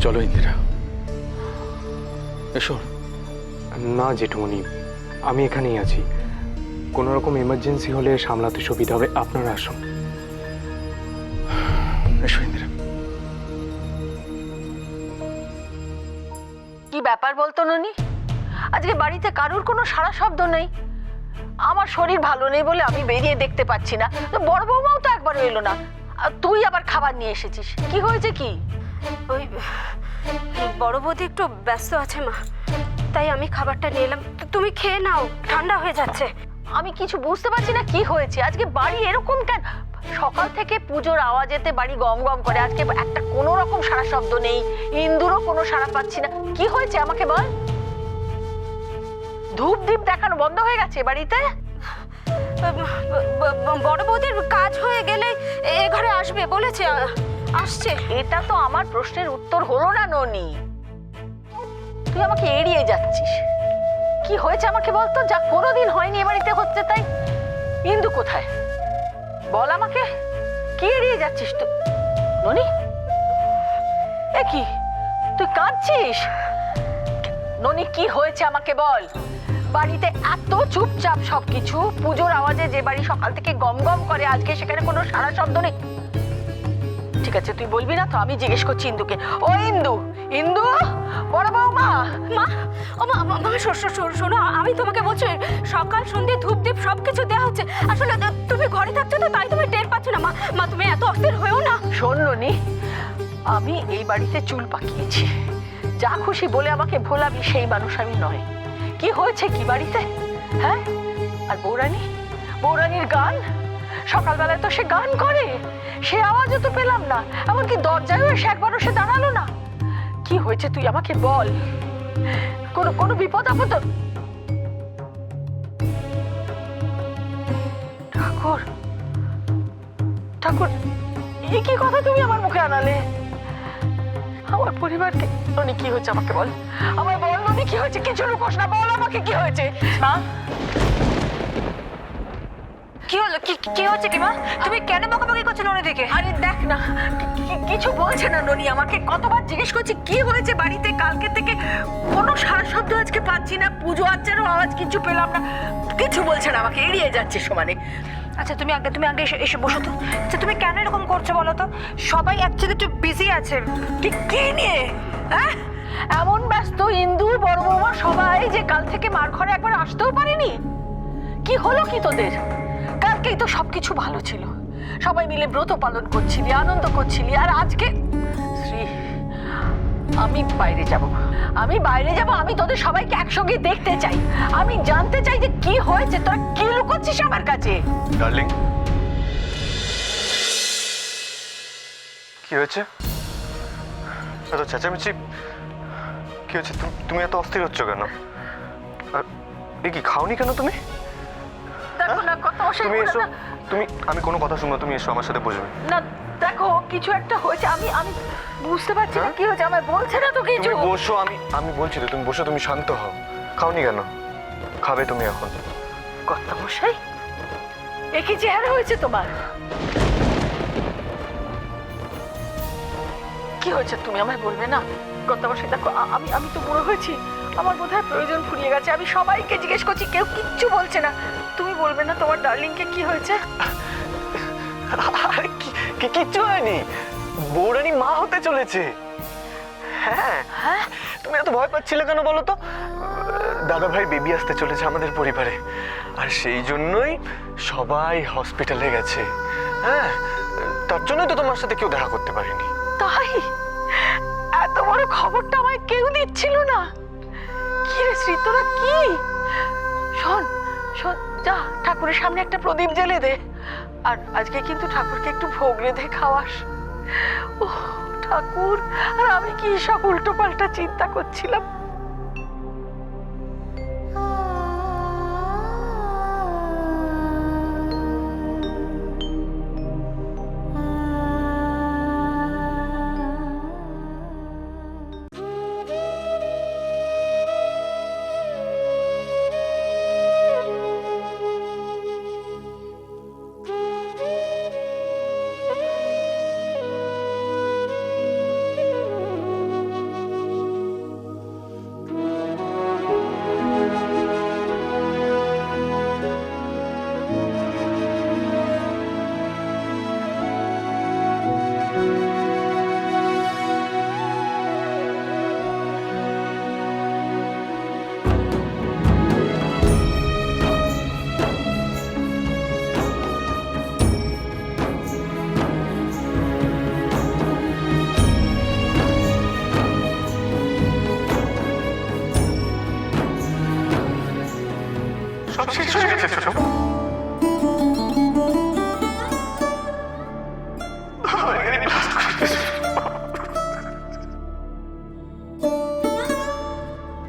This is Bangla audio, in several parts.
চলো ইন্দিরা, এসো। না জেঠুমনি, আমি এখানেই আছি। কোনো রকম এমার্জেন্সি হলে সামলাতে সুবিধা হবে, আপনারা আসুন। এসো ইন্দিরা। কি ব্যাপার বলতো ননি? আজকে বাড়িতে কারুর কোনো সাড়া শব্দ নেই। আমার শরীর ভালো নেই বলে আমি বেরিয়ে দেখতে পাচ্ছি না, তো বড় বৌমাও তো একবারও এলো না। আর তুই আবার খাবার নিয়ে এসেছিস, কি হয়েছে কি? ওই বড় বৌদি একটু ব্যস্ত আছে মা, তাই আমি খাবারটা নিয়ে এলাম। তুমি খেয়ে নাও, ঠান্ডা হয়ে যাচ্ছে। আমি কিছু বুঝতে পারছি না কি হয়েছে আজকে বাড়ি এরকম কেন? সকাল থেকে পুজোর আওয়াজেতে বাড়ি গম গম করে, আজকে একটা কোনো রকম সাড়া শব্দ নেই, ইন্দুরও কোনো সাড়া পাচ্ছি না। কি হয়েছে আমাকে বল। ধূপ দীপ দেখানো বন্ধ হয়ে গেছে বাড়িতে? বড় বৌদির কাজ হয়ে গেলে এ ঘরে আসবে বলেছে, আসছে। এটা তো আমার প্রশ্নের উত্তর হলো না ননি। তুই আমাকে এড়িয়ে যাচ্ছিস। কি হয়েছে আমাকে বলতো, যা কোনোদিন হয়নি এ বাড়িতে হচ্ছে তাই। ইন্দু কোথায় বল আমাকে, কি এড়িয়ে যাচ্ছিস তুই? ননি, এ কি তুই কাঁদছিস? ননি কি হয়েছে আমাকে বল। বাড়িতে এত চুপচাপ সবকিছু, পুজোর আওয়াজে যে বাড়ি সকাল থেকে গম গম করে, আজকে সেখানে কোনো সাড়া শব্দ নেই। ঠিক আছে তুই বলবি না তো, আমি জিজ্ঞেস করছি ইন্দুকে। ও ইন্দু, ইন্দু, বড় বৌমা। মা, ও মা, মা শোনো, আমি তোমাকে বলছি সকাল সন্ধ্যে ধূপ দীপ সবকিছু দেওয়া হচ্ছে। আসলে তুমি ঘরে থাকছো তো, তাই তুমি টের পাচ্ছ না। মা তুমি এত অস্থির হয়েও না। শোন ননি, আমি এই বাড়িতে চুল পাকিয়েছি, যা খুশি বলে আমাকে ভোলাবি সেই মানুষ আমি নয়। কি হয়েছে কি বাড়িতে? হ্যাঁ, আর বৌরানী, বৌরানীর গান, সকালবেলায় তো সে গান করে, সে আওয়াজও তো পেলাম না। এমনকি দরজায় এসে একবারও সে দাঁড়ালো না। কি হয়েছে তুই আমাকে বল। কোনো বিপদ আপদ? ঠাকুর, ঠাকুর, এই কি কথা তুমি আমার মুখে আনালে? আমার পরিবারকে। ননি কি হয়েছে আমাকে বল, আমায় বল ননি কি হয়েছে, কিছু লুকোস না, বল আমাকে কি হয়েছে। মা, কি হলো? কি হচ্ছে কি মা? তুমি কেন বকাবকি করছো ননি দিকে? আরে দেখ না, কিছু বলছে না ননি আমাকে। কতবার জিজ্ঞেস করছি কি হয়েছে বাড়িতে, কালকে থেকে কোনো সারা শব্দ আজকে পাচ্ছি না, পুজো আচ্চারও আওয়াজ কিছু পেলাম না, কিছু বলছে না আমাকে, এড়িয়ে যাচ্ছে সমানে। আচ্ছা তুমি আগে এসে বসো তো। আচ্ছা তুমি কেন এরকম করছো বলো তো? সবাই অ্যাকচুয়ালি একটু বিজি আছে। কি নিয়ে? হ্যাঁ, এমন ব্যস্ত ইন্দু, বড় বৌমা সবাই যে কাল থেকে মার ঘরে একবার আসতেও পারেনি। কি হলো কি তোদের? কালকেই তো সবকিছু ভালো ছিল, সবাই মিলে ব্রত পালন করছিলি, আনন্দ করছিলি, আর আজকে শ্রী, আমি বাইরে যাব, আমি তোদের সবাইকে একসঙ্গে দেখতে চাই। আমি জানতে চাই যে কি হয়েছে, তোরা কি লুকোচ্ছিস আমার কাছে। ডার্লিং, কি হয়েছে? এত চেঁচামেচি কি হয়েছে? তুমি এত অস্থির হচ্ছ কেন? এ কি খাওনি কেন তুমি? দেখো না কত তুমি এসো, আমি কোনো কথা শুনবো, তুমি এসো আমার সাথে বসবে। না দেখো কিছু একটা হয়েছে, আমি বুঝতে পারছি না কি হয়েছে, আমায় বলছে না তো কিছু। তুমি বসো, আমি বলছি তো, তুমি বসো, তুমি শান্ত হও। খাওনি কেন? খাবে তুমি এখন। কর্তামশাই, এ কি চেহারা হয়েছে তোমার? কি হয়েছে তুমি আমায় বলবে না? কর্তামশাই দেখো, আমি তো বুড়ো হয়েছি, আমার বোধহয় প্রয়োজন ফুরিয়ে গেছে। আমি সবাইকে জিজ্ঞেস করছি, কেউ কিচ্ছু বলছে না। তুমি বলবে না তোমার ডার্লিংকে কি হয়েছে? আরে কিচ্ছু হয়নি, বৌরানী মা হতে চলেছে। হ্যাঁ হ্যাঁ, তুমি এত ভয় পাচ্ছিলে কেন বলো তো? দাদা ভাই বেবি আসতে চলেছে আমাদের পরিবারে, আর সেই জন্যই সবাই হসপিটালে গেছে। হ্যাঁ, তার জন্যই তো তোমার সাথে কেউ দেখা করতে পারেনি। তাই? এত বড় খবরটা আমায় কেউ দিচ্ছিল না। কি রে শ্রী, তোরা কি? শোন শোন, যা ঠাকুরের সামনে একটা প্রদীপ জ্বেলে দে, আর আজকে কিন্তু ঠাকুরকে একটু ভোগ রেঁধে খাওয়াস। ও ঠাকুর, আর আমি কি সব উল্টো পাল্টা চিন্তা করছিলাম। শেষ হয়ে গেছে ছোট।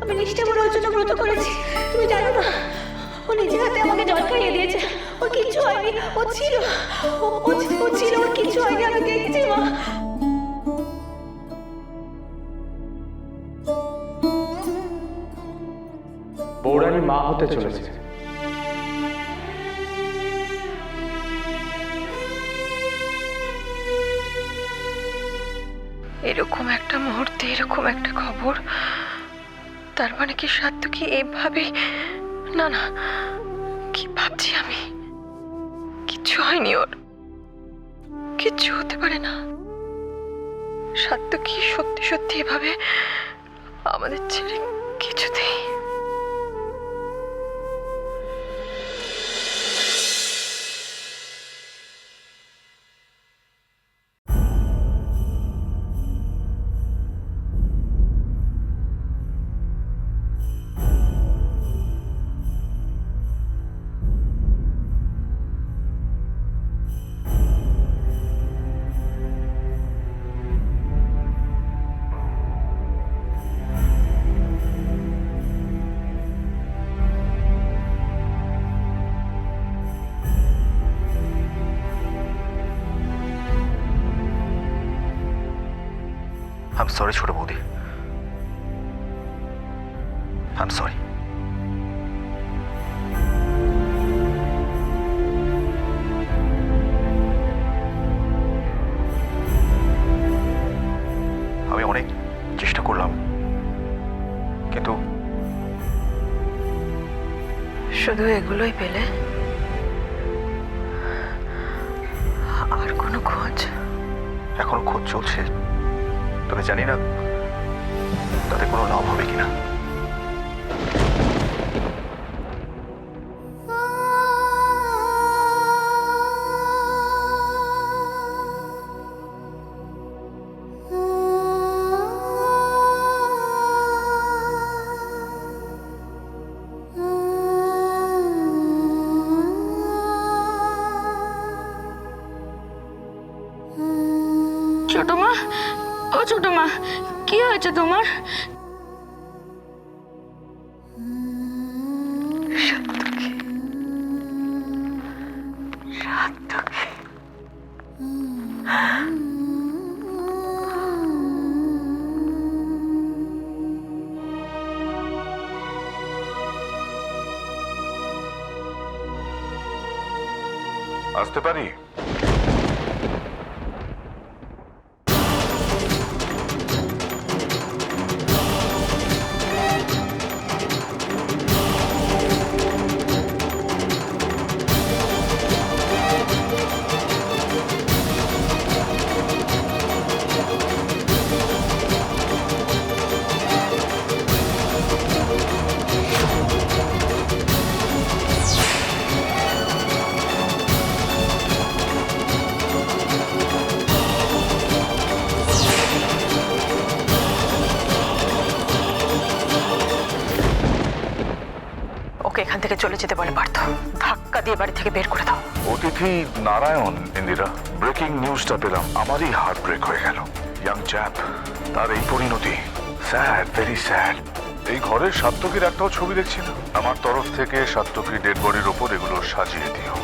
আমি নিষ্ঠাবার ওর জন্য ব্রত করেছি, তুমি জানো না? ও নিজের হাতে আমাকে জল খাইয়ে দিয়েছে, ওর কিচ্ছু হয়নি। ও ছিল, ও ছিল, ওর কিচ্ছু হয়নি, আমি দেখছি মা। বৌরানী মা হতে চলেছে। এরকম একটা মুহূর্তে এরকম একটা খবর, তার মানে কি সাত্তকী এভাবে? না না, কি ভাবছি আমি? কিচ্ছু হয়নি ওর, কিচ্ছু হতে পারে না। সাত্তকী সত্যি সত্যি এভাবে আমাদের ছেড়ে কিছুতেই। I'm sorry ছোট বৌদি, I'm sorry. আমি অনেক চেষ্টা করলাম, কিন্তু শুধু এগুলোই পেলে? আর কোনো খোঁজ? এখনো খোঁজ চলছে, তবে জানি না তাতে কোনো লাভ হবে কিনা। ছোট মা, ও ছোট মা, কি হয়েছে তোমার? আসতে পারি? ওকে এখান থেকে চলে যেতে বলে পারতো, ধাক্কা দিয়ে বাড়ি থেকে বের করে দাও। অতিথি নারায়ণ, ইন্দিরা, ব্রেকিং নিউজটা পেলাম, আমারই হার্ট ব্রেক হয়ে গেল। ইয়াং চ্যাপ, তার এই পরিণতি, স্যাড, ভেরি স্যাড। এই ঘরের সাত্তকীর একটাও ছবি দেখছি না। আমার তরফ থেকে সাত্তকীর ডেড বডির ওপর এগুলো সাজিয়ে দিও।